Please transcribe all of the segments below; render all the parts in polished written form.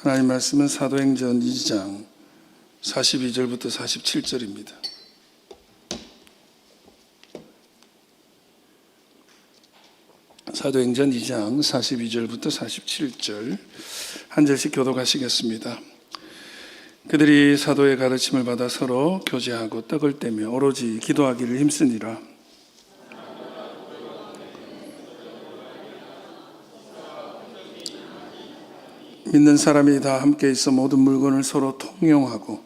하나님 말씀은 사도행전 2장 42절부터 47절입니다. 사도행전 2장 42절부터 47절 한 절씩 교독하시겠습니다. 그들이 사도의 가르침을 받아 서로 교제하고 떡을 떼며 오로지 기도하기를 힘쓰니라. 믿는 사람이 다 함께 있어 모든 물건을 서로 통용하고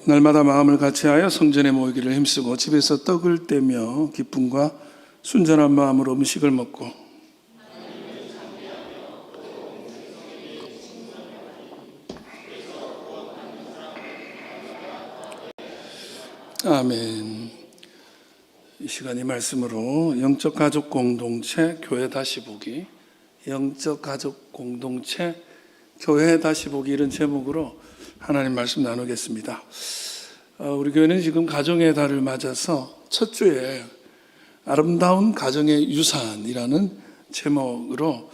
날마다 마음을 같이하여 성전에 모이기를 힘쓰고 집에서 떡을 떼며 기쁨과 순전한 마음으로 음식을 먹고 아멘. 이 시간 이 말씀으로 영적 가족 공동체 교회 다시 보기, 영적 가족 공동체 교회 다시 보기, 이런 제목으로 하나님 말씀 나누겠습니다. 우리 교회는 지금 가정의 달을 맞아서 첫 주에 아름다운 가정의 유산이라는 제목으로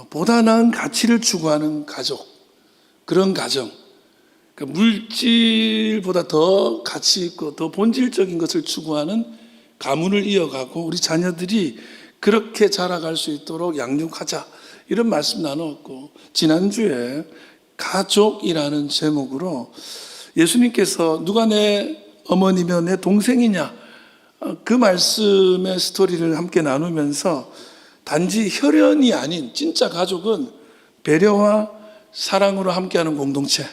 보다 나은 가치를 추구하는 가족, 그런 가정, 그러니까 물질보다 더 가치 있고 더 본질적인 것을 추구하는 가문을 이어가고 우리 자녀들이 그렇게 자라갈 수 있도록 양육하자, 이런 말씀 나누었고, 지난주에 가족이라는 제목으로 예수님께서 누가 내 어머니며 내 동생이냐, 그 말씀의 스토리를 함께 나누면서 단지 혈연이 아닌 진짜 가족은 배려와 사랑으로 함께하는 공동체,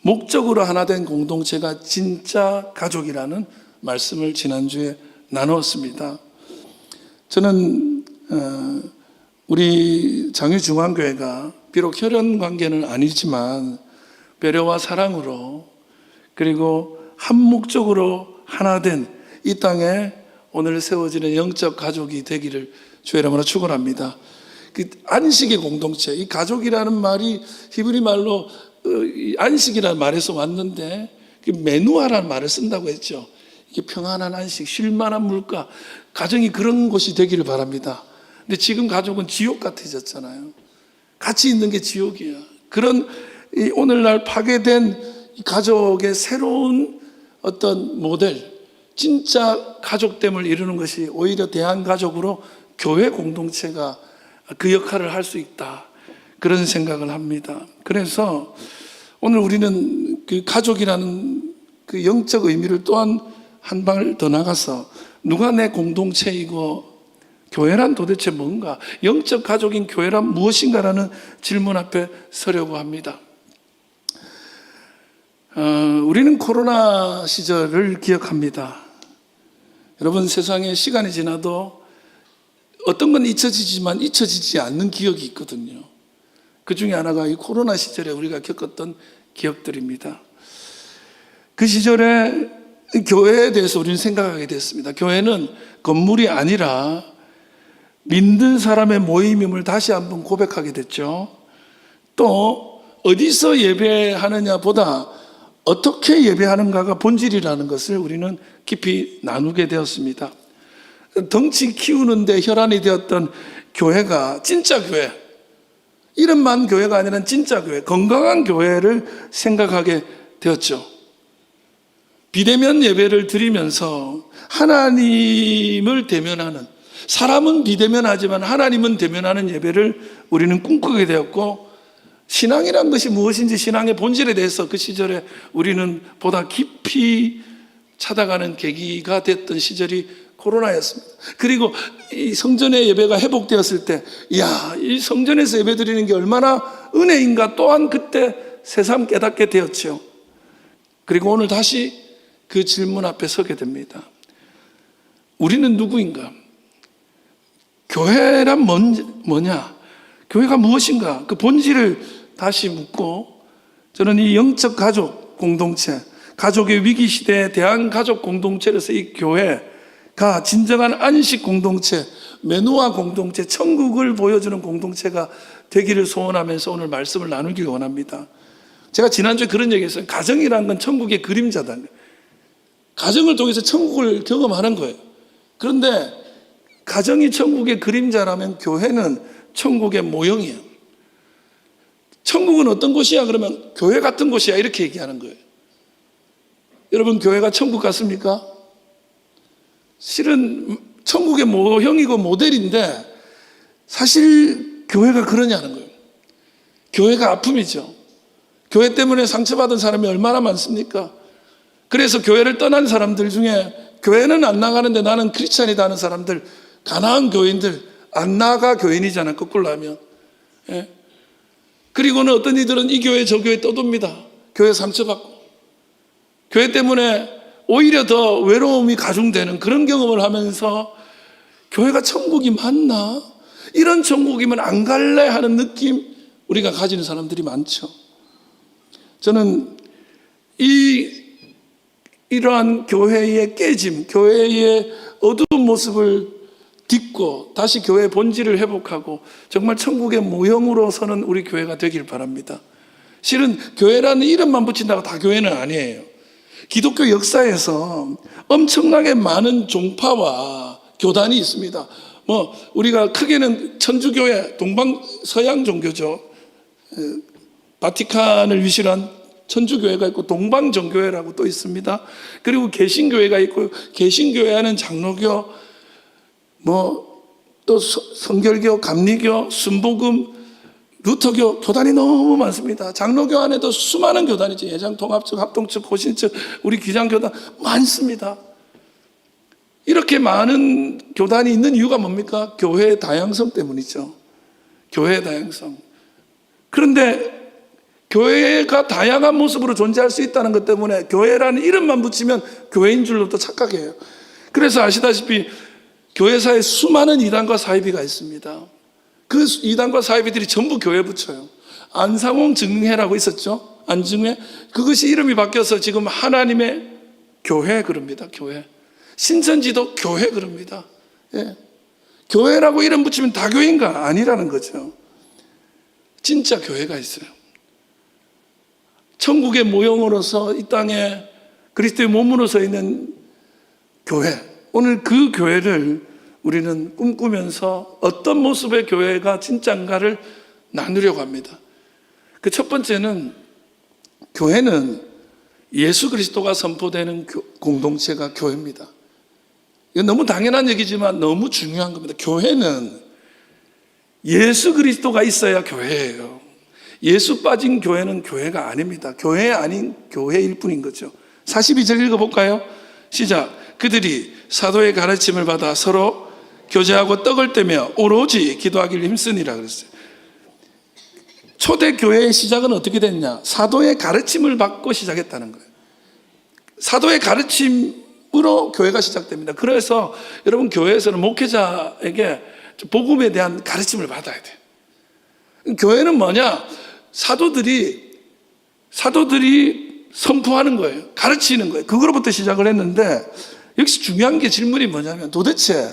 목적으로 하나 된 공동체가 진짜 가족이라는 말씀을 지난주에 나누었습니다. 저는 우리 장유중앙교회가 비록 혈연 관계는 아니지만 배려와 사랑으로, 그리고 한 목적으로 하나 된 이 땅에 오늘 세워지는 영적 가족이 되기를 주의 이름으로 축원합니다. 그 안식의 공동체, 이 가족이라는 말이 히브리 말로 안식이라는 말에서 왔는데 메누아라는 말을 쓴다고 했죠. 이게 평안한 안식, 쉴만한 물가, 가정이 그런 곳이 되기를 바랍니다. 근데 지금 가족은 지옥 같아졌잖아요. 같이 있는 게 지옥이야. 그런 오늘날 파괴된 가족의 새로운 어떤 모델, 진짜 가족됨을 이루는 것이 오히려 대한가족으로 교회 공동체가 그 역할을 할 수 있다, 그런 생각을 합니다. 그래서 오늘 우리는 그 가족이라는 그 영적 의미를 또한 한 방을 더 나가서 누가 내 공동체이고 교회란 도대체 뭔가, 영적 가족인 교회란 무엇인가라는 질문 앞에 서려고 합니다. 우리는 코로나 시절을 기억합니다. 여러분, 세상에 시간이 지나도 어떤 건 잊혀지지만 잊혀지지 않는 기억이 있거든요. 그 중에 하나가 이 코로나 시절에 우리가 겪었던 기억들입니다. 그 시절에 교회에 대해서 우리는 생각하게 됐습니다. 교회는 건물이 아니라 믿는 사람의 모임임을 다시 한번 고백하게 됐죠. 또 어디서 예배하느냐 보다 어떻게 예배하는가가 본질이라는 것을 우리는 깊이 나누게 되었습니다. 덩치 키우는데 혈안이 되었던 교회가 진짜 교회, 이름만 교회가 아니라 진짜 교회, 건강한 교회를 생각하게 되었죠. 비대면 예배를 드리면서 하나님을 대면하는, 사람은 비대면하지만 하나님은 대면하는 예배를 우리는 꿈꾸게 되었고, 신앙이란 것이 무엇인지, 신앙의 본질에 대해서 그 시절에 우리는 보다 깊이 찾아가는 계기가 됐던 시절이 코로나였습니다. 그리고 이 성전의 예배가 회복되었을 때, 이야, 이 성전에서 예배 드리는 게 얼마나 은혜인가 또한 그때 새삼 깨닫게 되었죠. 그리고 오늘 다시 그 질문 앞에 서게 됩니다. 우리는 누구인가? 교회란 뭐냐? 교회가 무엇인가? 그 본질을 다시 묻고, 저는 이 영적 가족 공동체, 가족의 위기 시대에 대한 가족 공동체로서 이 교회가 진정한 안식 공동체, 메누아 공동체, 천국을 보여주는 공동체가 되기를 소원하면서 오늘 말씀을 나누길 원합니다. 제가 지난주에 그런 얘기했어요. 가정이라는 건 천국의 그림자다. 가정을 통해서 천국을 경험하는 거예요. 그런데 가정이 천국의 그림자라면 교회는 천국의 모형이에요. 천국은 어떤 곳이야? 그러면 교회 같은 곳이야. 이렇게 얘기하는 거예요. 여러분, 교회가 천국 같습니까? 실은 천국의 모형이고 모델인데 사실 교회가 그러냐는 거예요. 교회가 아픔이죠. 교회 때문에 상처받은 사람이 얼마나 많습니까? 그래서 교회를 떠난 사람들 중에 교회는 안 나가는데 나는 크리스찬이다 하는 사람들, 가난한 교인들, 안 나가 교인이잖아, 거꾸로 하면. 예? 그리고는 어떤 이들은 이 교회 저 교회 떠돕니다. 교회 상처받고. 교회 때문에 오히려 더 외로움이 가중되는 그런 경험을 하면서 교회가 천국이 맞나? 이런 천국이면 안 갈래 하는 느낌 우리가 가지는 사람들이 많죠. 저는 이러한 교회의 깨짐, 교회의 어두운 모습을 딛고 다시 교회의 본질을 회복하고 정말 천국의 모형으로서는 우리 교회가 되길 바랍니다. 실은 교회라는 이름만 붙인다고 다 교회는 아니에요. 기독교 역사에서 엄청나게 많은 종파와 교단이 있습니다. 우리가 크게는 천주교회, 서양 종교죠. 바티칸을 위시로 한 천주교회가 있고 동방정교회라고 또 있습니다. 그리고 개신교회가 있고 개신교회 하는 장로교, 또 성결교, 감리교, 순복음, 루터교, 교단이 너무 많습니다. 장로교 안에도 수많은 교단이 있죠. 예장통합측, 합동측, 호신측, 우리 기장교단 많습니다. 이렇게 많은 교단이 있는 이유가 뭡니까? 교회의 다양성 때문이죠. 교회의 다양성. 그런데 교회가 다양한 모습으로 존재할 수 있다는 것 때문에 교회라는 이름만 붙이면 교회인 줄로 또 착각해요. 그래서 아시다시피 교회사에 수많은 이단과 사이비가 있습니다. 그 이단과 사이비들이 전부 교회 붙여요. 안상홍 증회라고 있었죠. 안증회. 그것이 이름이 바뀌어서 지금 하나님의 교회 그럽니다. 교회. 신천지도 교회 그럽니다. 예. 교회라고 이름 붙이면 다 교회인가? 아니라는 거죠. 진짜 교회가 있어요. 천국의 모형으로서 이 땅에 그리스도의 몸으로 서 있는 교회. 오늘 그 교회를 우리는 꿈꾸면서 어떤 모습의 교회가 진짜인가를 나누려고 합니다. 그 첫 번째는 교회는 예수 그리스도가 선포되는 공동체가 교회입니다. 이건 너무 당연한 얘기지만 너무 중요한 겁니다. 교회는 예수 그리스도가 있어야 교회예요. 예수 빠진 교회는 교회가 아닙니다. 교회 아닌 교회일 뿐인 거죠. 42절 읽어볼까요? 시작. 그들이 사도의 가르침을 받아 서로 교제하고 떡을 떼며 오로지 기도하기를 힘쓰니라 그랬어요. 초대교회의 시작은 어떻게 됐냐? 사도의 가르침을 받고 시작했다는 거예요. 사도의 가르침으로 교회가 시작됩니다. 그래서 여러분 교회에서는 목회자에게 복음에 대한 가르침을 받아야 돼요. 교회는 뭐냐? 사도들이 선포하는 거예요. 가르치는 거예요. 그거로부터 시작을 했는데 역시 중요한 게 질문이 뭐냐면 도대체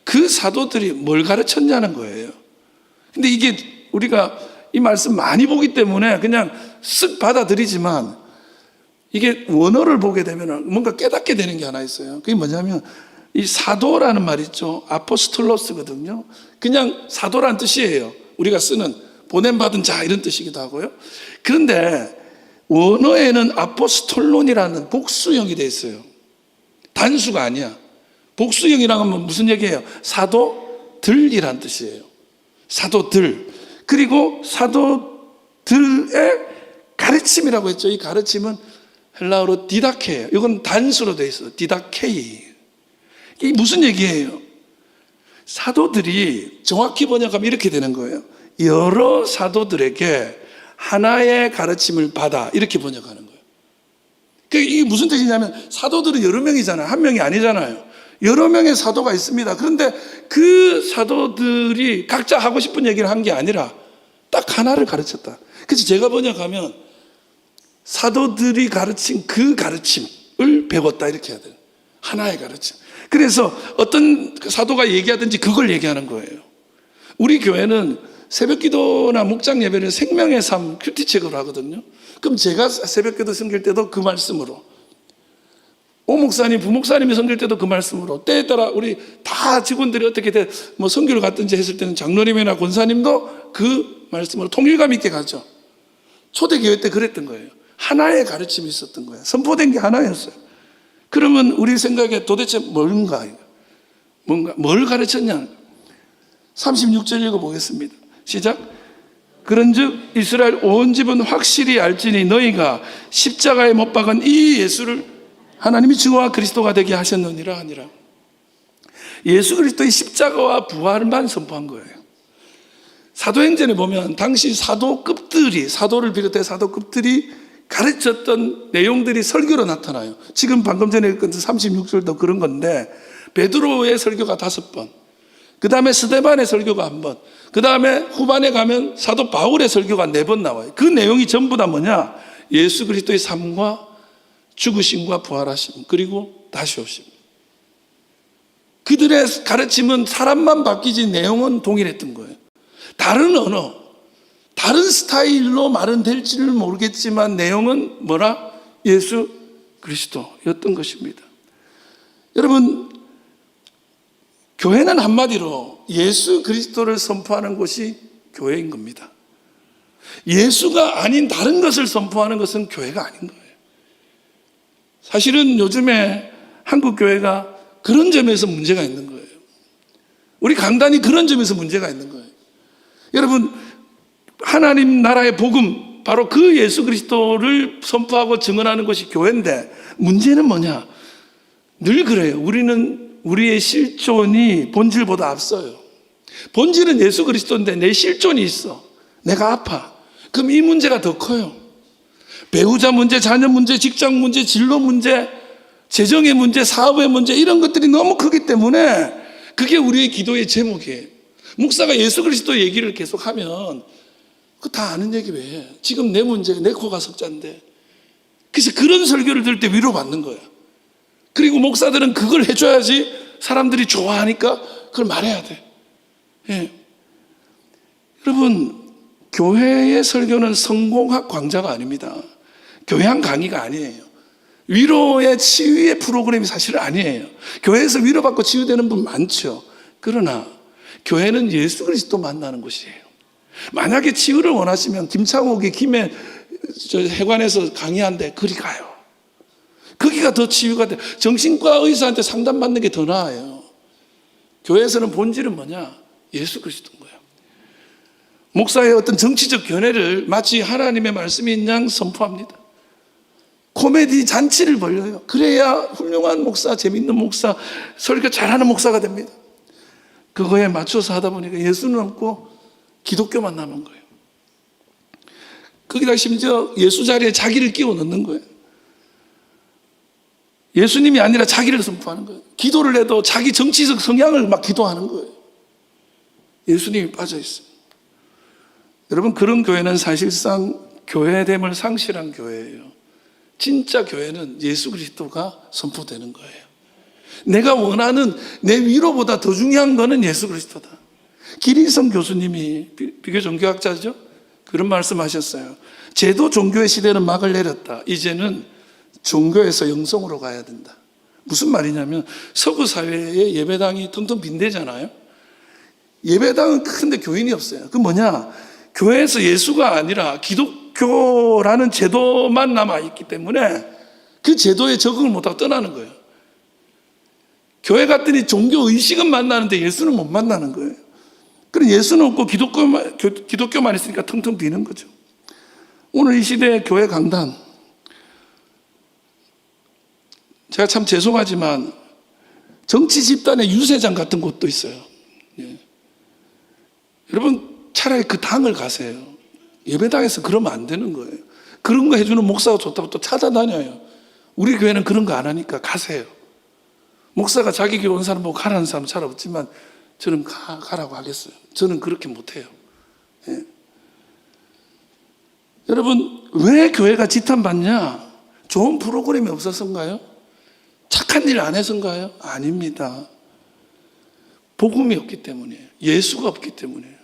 그 사도들이 뭘 가르쳤냐는 거예요. 근데 이게 우리가 이 말씀 많이 보기 때문에 그냥 쓱 받아들이지만 이게 원어를 보게 되면 뭔가 깨닫게 되는 게 하나 있어요. 그게 뭐냐면 이 사도라는 말 있죠. 아포스톨로스거든요. 그냥 사도라는 뜻이에요. 우리가 쓰는 보냄받은 자 이런 뜻이기도 하고요. 그런데 원어에는 아포스톨론이라는 복수형이 되어 있어요. 단수가 아니야. 복수형이라는 건 무슨 얘기예요? 사도들이란 뜻이에요. 사도들. 그리고 사도들의 가르침이라고 했죠. 이 가르침은 헬라어로 디다케예요. 이건 단수로 되어 있어요. 디다케이. 이게 무슨 얘기예요? 사도들이 정확히 번역하면 이렇게 되는 거예요. 여러 사도들에게 하나의 가르침을 받아 이렇게 번역하는 거예요. 이게 무슨 뜻이냐면 사도들은 여러 명이잖아요. 한 명이 아니잖아요. 여러 명의 사도가 있습니다. 그런데 그 사도들이 각자 하고 싶은 얘기를 한 게 아니라 딱 하나를 가르쳤다. 그래서 제가 번역하면 사도들이 가르친 그 가르침을 배웠다 이렇게 해야 돼요. 하나의 가르침. 그래서 어떤 사도가 얘기하든지 그걸 얘기하는 거예요. 우리 교회는 새벽기도나 목장 예배를 생명의 삶 큐티책으로 하거든요. 그럼 제가 새벽기도 섬길 때도 그 말씀으로 오 목사님, 부목사님이 섬길 때도 그 말씀으로, 때에 따라 우리 다 직원들이 어떻게 뭐 선교를 갔든지 했을 때는 장로님이나 권사님도 그 말씀으로 통일감 있게 가죠. 초대교회 때 그랬던 거예요. 하나의 가르침이 있었던 거예요. 선포된 게 하나였어요. 그러면 우리 생각에 도대체 뭔가, 뭘 가르쳤냐? 36절 읽어보겠습니다. 시작. 그런즉 이스라엘 온 집은 확실히 알지니 너희가 십자가에 못 박은 이 예수를 하나님이 주와 그리스도가 되게 하셨느니라 하니라. 예수 그리스도의 십자가와 부활만 선포한 거예요. 사도행전에 보면 당시 사도를 비롯해 사도급들이 가르쳤던 내용들이 설교로 나타나요. 지금 방금 전에 읽은 36절도 그런 건데, 베드로의 설교가 5번, 그 다음에 스데반의 설교가 1번, 그 다음에 후반에 가면 사도 바울의 설교가 4번 나와요. 그 내용이 전부 다 뭐냐? 예수 그리스도의 삶과 죽으심과 부활하심, 그리고 다시 오심. 그들의 가르침은 사람만 바뀌지 내용은 동일했던 거예요. 다른 언어, 다른 스타일로 말은 될지는 모르겠지만 내용은 뭐라? 예수 그리스도였던 것입니다. 여러분, 교회는 한마디로 예수 그리스도를 선포하는 곳이 교회인 겁니다. 예수가 아닌 다른 것을 선포하는 것은 교회가 아닌 거예요. 사실은 요즘에 한국 교회가 그런 점에서 문제가 있는 거예요. 우리 강단이 그런 점에서 문제가 있는 거예요. 여러분, 하나님 나라의 복음, 바로 그 예수 그리스도를 선포하고 증언하는 것이 교회인데, 문제는 뭐냐? 늘 그래요. 우리는 우리의 실존이 본질보다 앞서요. 본질은 예수 그리스도인데 내 실존이 있어. 내가 아파. 그럼 이 문제가 더 커요. 배우자 문제, 자녀 문제, 직장 문제, 진로 문제, 재정의 문제, 사업의 문제, 이런 것들이 너무 크기 때문에 그게 우리의 기도의 제목이에요. 목사가 예수 그리스도 얘기를 계속하면 그거 다 아는 얘기 왜 해? 지금 내 문제가 내 코가 석자인데. 그래서 그런 설교를 들을 때 위로받는 거야. 그리고 목사들은 그걸 해줘야지 사람들이 좋아하니까 그걸 말해야 돼. 예. 여러분, 교회의 설교는 성공학 강좌가 아닙니다. 교양 강의가 아니에요. 위로의 치유의 프로그램이 사실은 아니에요. 교회에서 위로받고 치유되는 분 많죠. 그러나 교회는 예수 그리스도 만나는 곳이에요. 만약에 치유를 원하시면 김창옥이 김해 해관에서 강의한데 그리 가요. 거기가 더 치유가 돼. 정신과 의사한테 상담받는 게 더 나아요. 교회에서는 본질은 뭐냐? 예수 그리스도인 거예요. 목사의 어떤 정치적 견해를 마치 하나님의 말씀인 양 선포합니다. 코미디 잔치를 벌려요. 그래야 훌륭한 목사, 재밌는 목사, 설교 잘하는 목사가 됩니다. 그거에 맞춰서 하다 보니까 예수는 없고 기독교만 남은 거예요. 거기다 심지어 예수 자리에 자기를 끼워 넣는 거예요. 예수님이 아니라 자기를 선포하는 거예요. 기도를 해도 자기 정치적 성향을 막 기도하는 거예요. 예수님이 빠져 있어요. 여러분, 그런 교회는 사실상 교회됨을 상실한 교회예요. 진짜 교회는 예수 그리스도가 선포되는 거예요. 내가 원하는 내 위로보다 더 중요한 거는 예수 그리스도다. 기리성 교수님이, 비교 종교학자죠? 그런 말씀하셨어요. 제도 종교의 시대는 막을 내렸다. 이제는 종교에서 영성으로 가야 된다. 무슨 말이냐면 서구 사회에 예배당이 텅텅 빈대잖아요. 예배당은 큰데 교인이 없어요. 그 뭐냐? 교회에서 예수가 아니라 기독교라는 제도만 남아있기 때문에 그 제도에 적응을 못하고 떠나는 거예요. 교회 갔더니 종교 의식은 만나는데 예수는 못 만나는 거예요. 그럼 예수는 없고 기독교만 있으니까 텅텅 비는 거죠. 오늘 이 시대의 교회 강단, 제가 참 죄송하지만 정치 집단의 유세장 같은 곳도 있어요. 예. 여러분, 차라리 그 당을 가세요. 예배당에서 그러면 안 되는 거예요. 그런 거 해주는 목사가 좋다고 또 찾아다녀요. 우리 교회는 그런 거 안 하니까 가세요. 목사가 자기 교회 온 사람 보고 가라는 사람 잘 없지만 저는 가라고 하겠어요. 저는 그렇게 못해요. 예. 여러분, 왜 교회가 지탄받냐? 좋은 프로그램이 없어서인가요? 착한 일 안 해서인가요? 아닙니다. 복음이 없기 때문이에요. 예수가 없기 때문이에요.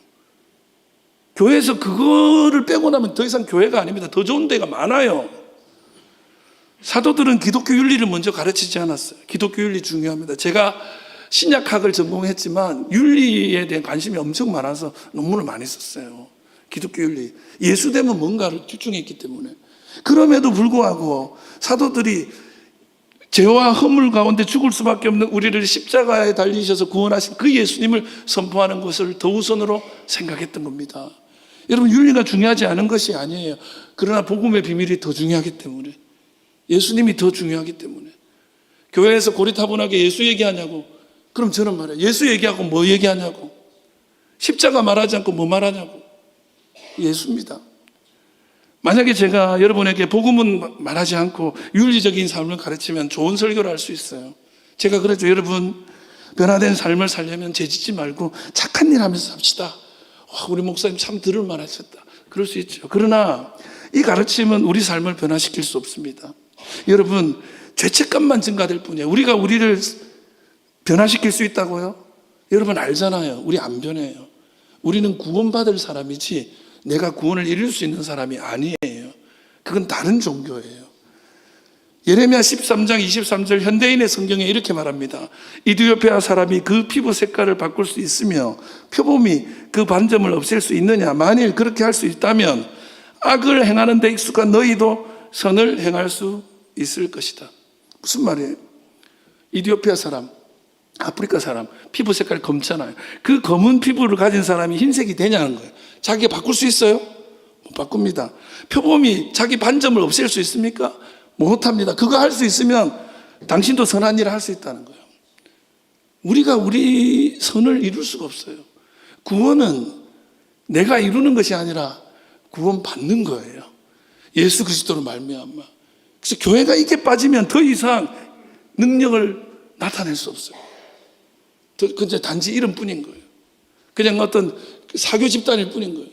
교회에서 그거를 빼고 나면 더 이상 교회가 아닙니다. 더 좋은 데가 많아요. 사도들은 기독교 윤리를 먼저 가르치지 않았어요. 기독교 윤리 중요합니다. 제가 신약학을 전공했지만 윤리에 대한 관심이 엄청 많아서 논문을 많이 썼어요. 기독교 윤리. 예수되면 뭔가를 집중했기 때문에. 그럼에도 불구하고 사도들이 죄와 허물 가운데 죽을 수밖에 없는 우리를 십자가에 달리셔서 구원하신 그 예수님을 선포하는 것을 더 우선으로 생각했던 겁니다. 여러분, 윤리가 중요하지 않은 것이 아니에요. 그러나 복음의 비밀이 더 중요하기 때문에, 예수님이 더 중요하기 때문에. 교회에서 고리타분하게 예수 얘기하냐고, 그럼 저는 말해요. 예수 얘기하고 뭐 얘기하냐고. 십자가 말하지 않고 뭐 말하냐고. 예수입니다. 만약에 제가 여러분에게 복음은 말하지 않고 윤리적인 삶을 가르치면 좋은 설교를 할 수 있어요. 제가 그랬죠. 여러분, 변화된 삶을 살려면 죄짓지 말고 착한 일 하면서 삽시다. 와, 우리 목사님 참 들을 만하셨다. 그럴 수 있죠. 그러나 이 가르침은 우리 삶을 변화시킬 수 없습니다. 여러분, 죄책감만 증가될 뿐이에요. 우리가 우리를 변화시킬 수 있다고요? 여러분 알잖아요. 우리 안 변해요. 우리는 구원받을 사람이지 내가 구원을 이룰 수 있는 사람이 아니에요. 그건 다른 종교예요. 예레미야 13장 23절 현대인의 성경에 이렇게 말합니다. 이디오피아 사람이 그 피부 색깔을 바꿀 수 있으며 표범이 그 반점을 없앨 수 있느냐? 만일 그렇게 할 수 있다면 악을 행하는 데 익숙한 너희도 선을 행할 수 있을 것이다. 무슨 말이에요? 이디오피아 사람, 아프리카 사람 피부 색깔이 검잖아요. 그 검은 피부를 가진 사람이 흰색이 되냐는 거예요. 자기가 바꿀 수 있어요? 못 바꿉니다. 표범이 자기 반점을 없앨 수 있습니까? 못합니다. 그거 할 수 있으면 당신도 선한 일을 할 수 있다는 거예요. 우리가 우리 선을 이룰 수가 없어요. 구원은 내가 이루는 것이 아니라 구원 받는 거예요. 예수 그리스도로 말미암아. 그래서 교회가 이게 빠지면 더 이상 능력을 나타낼 수 없어요. 그저 단지 이름뿐인 거예요. 그냥 어떤 사교 집단일 뿐인 거예요.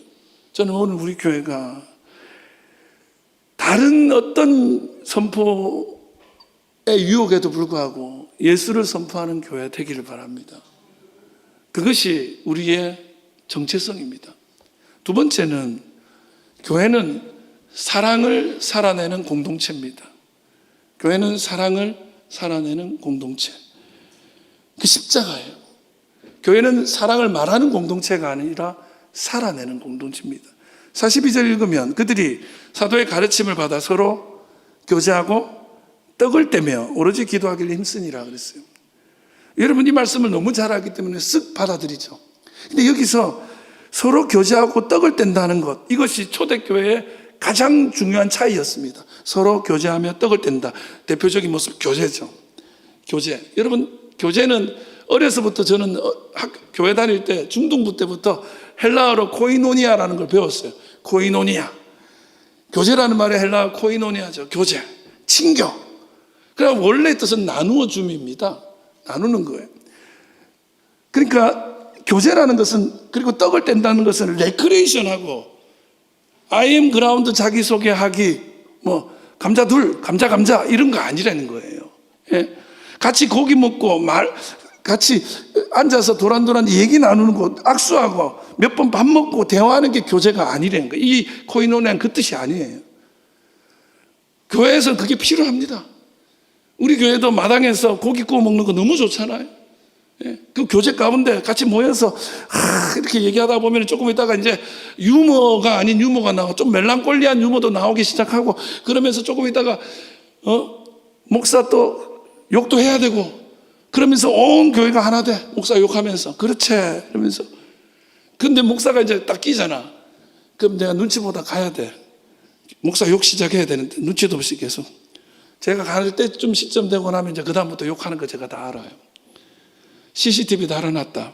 저는 오늘 우리 교회가 다른 어떤 선포의 유혹에도 불구하고 예수를 선포하는 교회 되기를 바랍니다. 그것이 우리의 정체성입니다. 두 번째는 교회는 사랑을 살아내는 공동체입니다. 교회는 사랑을 살아내는 공동체. 그 십자가예요. 교회는 사랑을 말하는 공동체가 아니라 살아내는 공동체입니다. 42절 읽으면 그들이 사도의 가르침을 받아 서로 교제하고 떡을 떼며 오로지 기도하기를 힘쓰니라 그랬어요. 여러분, 이 말씀을 너무 잘 알기 때문에 쓱 받아들이죠. 근데 여기서 서로 교제하고 떡을 뗀다는 것, 이것이 초대교회의 가장 중요한 차이였습니다. 서로 교제하며 떡을 뗀다. 대표적인 모습, 교제죠. 교제. 여러분, 교제는 어려서부터 저는 교회 다닐 때 중등부 때부터 헬라어로 코이노니아라는 걸 배웠어요. 코이노니아. 교제라는 말이 헬라어 코이노니아죠. 교제, 친교. 그러니까 원래 뜻은 나누어 줌입니다. 나누는 거예요. 그러니까 교제라는 것은, 그리고 떡을 뗀다는 것은 레크레이션하고 I am 그라운드 자기소개하기, 뭐 감자 둘, 감자 이런 거 아니라는 거예요. 예? 같이 고기 먹고 같이 앉아서 도란도란 얘기 나누는 거, 악수하고 몇 번 밥 먹고 대화하는 게 교제가 아니라는 거예요. 이 코이노니아는 그 뜻이 아니에요. 교회에서 그게 필요합니다. 우리 교회도 마당에서 고기 구워 먹는 거 너무 좋잖아요. 예? 그 교제 가운데 같이 모여서 이렇게 얘기하다 보면 조금 있다가 이제 유머가 아닌 유머가 나오고 좀 멜랑콜리한 유머도 나오기 시작하고, 그러면서 조금 있다가 목사 또 욕도 해야 되고, 그러면서 온 교회가 하나 돼. 목사 욕하면서 그렇지 이러면서. 근데 목사가 이제 딱 끼잖아. 그럼 내가 눈치 보다 가야 돼. 목사 욕 시작해야 되는데 눈치도 없이 계속. 제가 갈 때쯤 시점 되고 나면 이제 그다음부터 욕하는 거 제가 다 알아요. CCTV 달아놨다.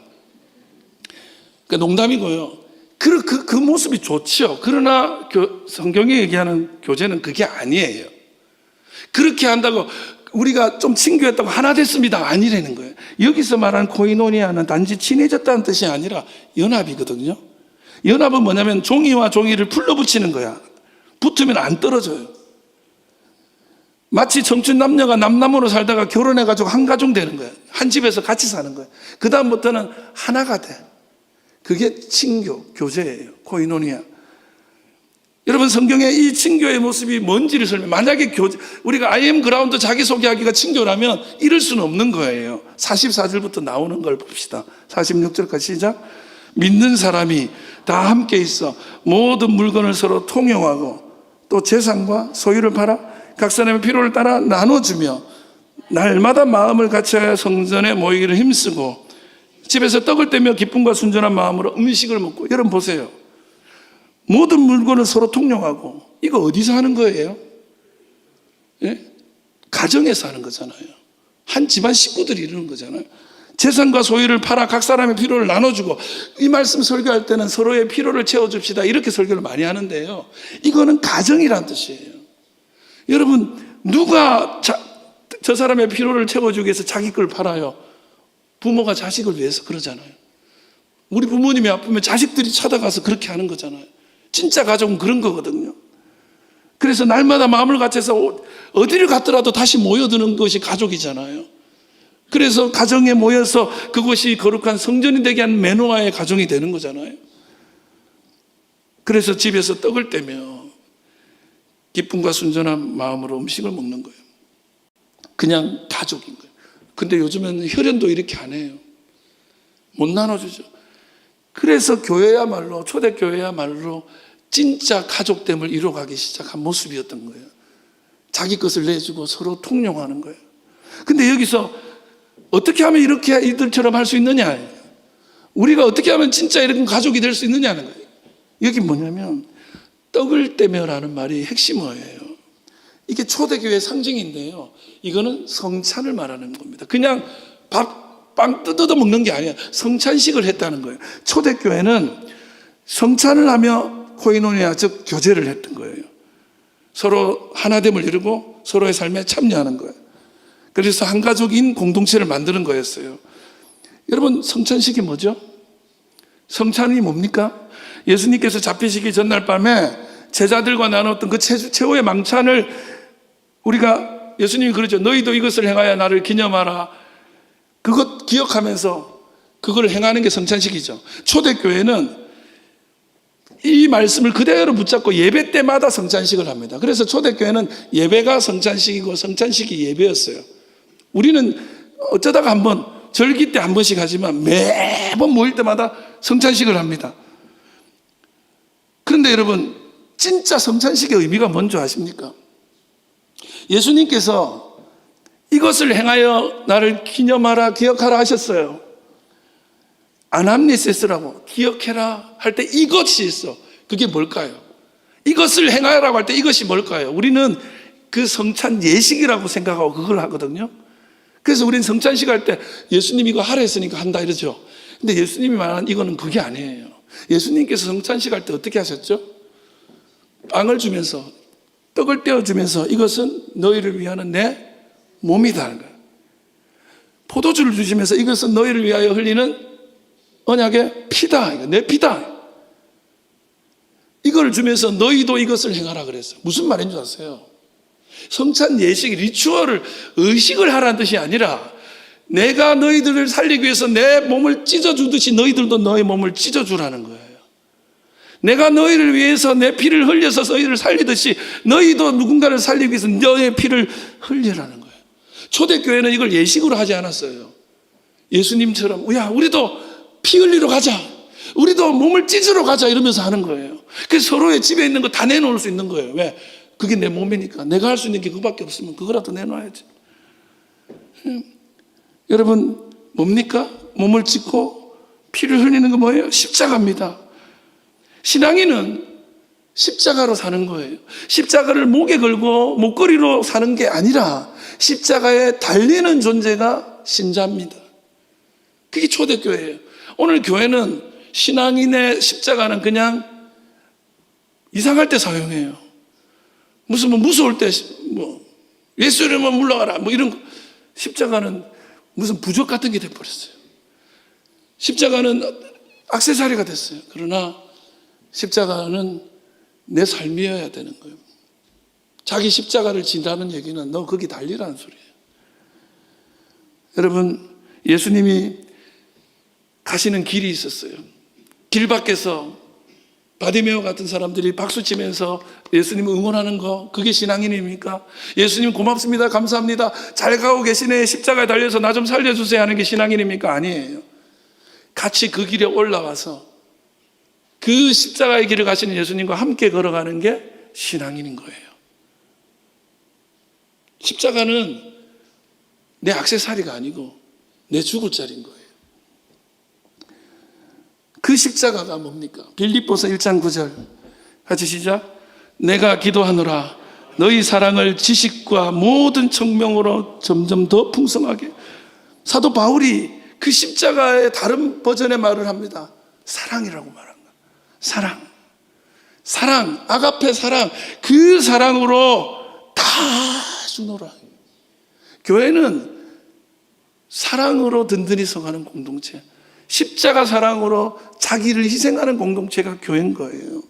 그러니까 농담이고요. 그 모습이 좋지요. 그러나 성경이 얘기하는 교제는 그게 아니에요. 그렇게 한다고 우리가 좀 친교했다고 하나 됐습니다 아니라는 거예요. 여기서 말하는 코이노니아는 단지 친해졌다는 뜻이 아니라 연합이거든요. 연합은 뭐냐면 종이와 종이를 풀러붙이는 거야. 붙으면 안 떨어져요. 마치 청춘 남녀가 남남으로 살다가 결혼해가지고 한 가족 되는 거예요. 한 집에서 같이 사는 거예요. 그 다음부터는 하나가 돼. 그게 친교, 교제예요. 코이노니아. 여러분, 성경에 이 친교의 모습이 뭔지를 만약에 우리가 I am 그라운드 자기소개하기가 친교라면 이럴 수는 없는 거예요. 44절부터 나오는 걸 봅시다. 46절까지 시작. 믿는 사람이 다 함께 있어 모든 물건을 서로 통용하고 또 재산과 소유를 팔아 각 사람의 필요를 따라 나눠주며 날마다 마음을 같이하여 성전에 모이기를 힘쓰고 집에서 떡을 떼며 기쁨과 순전한 마음으로 음식을 먹고. 여러분 보세요. 모든 물건을 서로 통용하고. 이거 어디서 하는 거예요? 예? 가정에서 하는 거잖아요. 한 집안 식구들이 이러는 거잖아요. 재산과 소유를 팔아 각 사람의 필요를 나눠주고. 이 말씀 설교할 때는 서로의 필요를 채워줍시다 이렇게 설교를 많이 하는데요, 이거는 가정이란 뜻이에요. 여러분, 누가 저 사람의 필요를 채워주기 위해서 자기 걸 팔아요? 부모가 자식을 위해서 그러잖아요. 우리 부모님이 아프면 자식들이 찾아가서 그렇게 하는 거잖아요. 진짜 가족은 그런 거거든요. 그래서 날마다 마음을 같이해서 어디를 갔더라도 다시 모여드는 것이 가족이잖아요. 그래서 가정에 모여서 그것이 거룩한 성전이 되게 하는 매노아의 가정이 되는 거잖아요. 그래서 집에서 떡을 떼며 기쁨과 순전한 마음으로 음식을 먹는 거예요. 그냥 가족인 거예요. 근데 요즘에는 혈연도 이렇게 안 해요. 못 나눠주죠. 그래서 교회야말로, 초대교회야말로 진짜 가족됨을 이루어가기 시작한 모습이었던 거예요. 자기 것을 내주고 서로 통용하는 거예요. 근데 여기서 어떻게 하면 이렇게 이들처럼 할 수 있느냐, 우리가 어떻게 하면 진짜 이런 가족이 될 수 있느냐는 거예요. 여기 뭐냐면 떡을 떼며라는 말이 핵심어예요. 이게 초대교회의 상징인데요, 이거는 성찬을 말하는 겁니다. 그냥 빵 뜯어 먹는 게 아니야. 성찬식을 했다는 거예요. 초대교회는 성찬을 하며 코이노니아, 즉 교제를 했던 거예요. 서로 하나됨을 이루고 서로의 삶에 참여하는 거예요. 그래서 한 가족인 공동체를 만드는 거였어요. 여러분, 성찬식이 뭐죠? 성찬이 뭡니까? 예수님께서 잡히시기 전날 밤에 제자들과 나눴던 그 최후의 망찬을 우리가, 예수님이 그러죠. 너희도 이것을 행하여 나를 기념하라. 그것 기억하면서 그걸 행하는 게 성찬식이죠. 초대교회는 이 말씀을 그대로 붙잡고 예배 때마다 성찬식을 합니다. 그래서 초대교회는 예배가 성찬식이고 성찬식이 예배였어요. 우리는 어쩌다가 한번 절기 때 한 번씩 하지만 매번 모일 때마다 성찬식을 합니다. 그런데 여러분, 진짜 성찬식의 의미가 뭔지 아십니까? 예수님께서 이것을 행하여 나를 기념하라, 기억하라 하셨어요. 아남니세스라고, 기억해라 할 때 이것이 있어. 그게 뭘까요? 이것을 행하라고 할 때 이것이 뭘까요? 우리는 그 성찬 예식이라고 생각하고 그걸 하거든요. 그래서 우리는 성찬식 할 때 예수님 이거 하라 했으니까 한다 이러죠. 근데 예수님이 말하는 이거는 그게 아니에요. 예수님께서 성찬식 할 때 어떻게 하셨죠? 빵을 주면서, 떡을 떼어주면서 이것은 너희를 위하는 내 몸이다 하는 거예요. 포도주를 주시면서 이것은 너희를 위하여 흘리는 언약의 피다, 내 피다. 이걸 주면서 너희도 이것을 행하라 그랬어요. 무슨 말인 줄 아세요? 성찬 예식, 리추얼을, 의식을 하라는 뜻이 아니라 내가 너희들을 살리기 위해서 내 몸을 찢어주듯이 너희들도 너의 몸을 찢어주라는 거예요. 내가 너희를 위해서 내 피를 흘려서 너희를 살리듯이 너희도 누군가를 살리기 위해서 너의 피를 흘리라는 거예요. 초대교회는 이걸 예식으로 하지 않았어요. 예수님처럼 야, 우리도 피 흘리러 가자, 우리도 몸을 찢으러 가자 이러면서 하는 거예요. 그래서 서로의 집에 있는 거 다 내놓을 수 있는 거예요. 왜? 그게 내 몸이니까. 내가 할 수 있는 게 그거밖에 없으면 그거라도 내놔야지. 여러분, 뭡니까? 몸을 찢고 피를 흘리는 거 뭐예요? 십자가입니다. 신앙인은 십자가로 사는 거예요. 십자가를 목에 걸고 목걸이로 사는 게 아니라 십자가에 달리는 존재가 신자입니다. 그게 초대교회예요. 오늘 교회는 신앙인의 십자가는 그냥 이상할 때 사용해요. 무슨 무서울 때 예수 이름으로 물러가라 이런 거. 십자가는 무슨 부적 같은 게 돼버렸어요. 십자가는 액세서리가 됐어요. 그러나 십자가는 내 삶이어야 되는 거예요. 자기 십자가를 진다는 얘기는 너 거기 달리라는 소리예요. 여러분, 예수님이 가시는 길이 있었어요. 길 밖에서 바디메오 같은 사람들이 박수 치면서 예수님 응원하는 거, 그게 신앙인입니까? 예수님 고맙습니다, 감사합니다, 잘 가고 계시네, 십자가에 달려서 나 좀 살려주세요 하는 게 신앙인입니까? 아니에요. 같이 그 길에 올라가서 그 십자가의 길을 가시는 예수님과 함께 걸어가는 게 신앙인인 거예요. 십자가는 내 액세서리가 아니고 내 죽을 자리인 거예요. 그 십자가가 뭡니까? 빌립보서 1장 9절 같이 시작. 내가 기도하노라 너희 사랑을 지식과 모든 청명으로 점점 더 풍성하게. 사도 바울이 그 십자가의 다른 버전의 말을 합니다. 사랑이라고 말합니다. 사랑, 아가페 사랑, 그 사랑으로 다 주노라. 교회는 사랑으로 든든히 서가는 공동체, 십자가 사랑으로 자기를 희생하는 공동체가 교회인 거예요.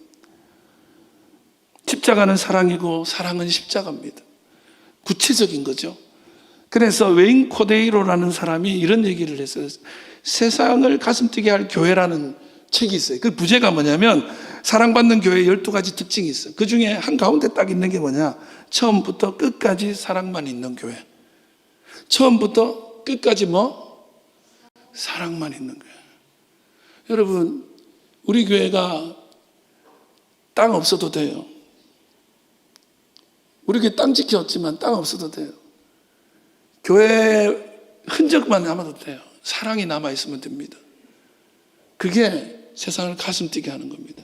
십자가는 사랑이고 사랑은 십자가입니다. 구체적인 거죠. 그래서 웨인 코데이로라는 사람이 이런 얘기를 했어요. 세상을 가슴뛰게 할 교회라는 책이 있어요. 그 부제가 뭐냐면 사랑받는 교회의 12가지 특징이 있어요. 그 중에 한가운데 딱 있는 게 뭐냐, 처음부터 끝까지 사랑만 있는 교회. 처음부터 끝까지 사랑만 있는 거예요. 여러분, 우리 교회가 땅 없어도 돼요. 우리 교회 땅 지켰지만 땅 없어도 돼요. 교회 흔적만 남아도 돼요. 사랑이 남아있으면 됩니다. 그게 세상을 가슴 뛰게 하는 겁니다.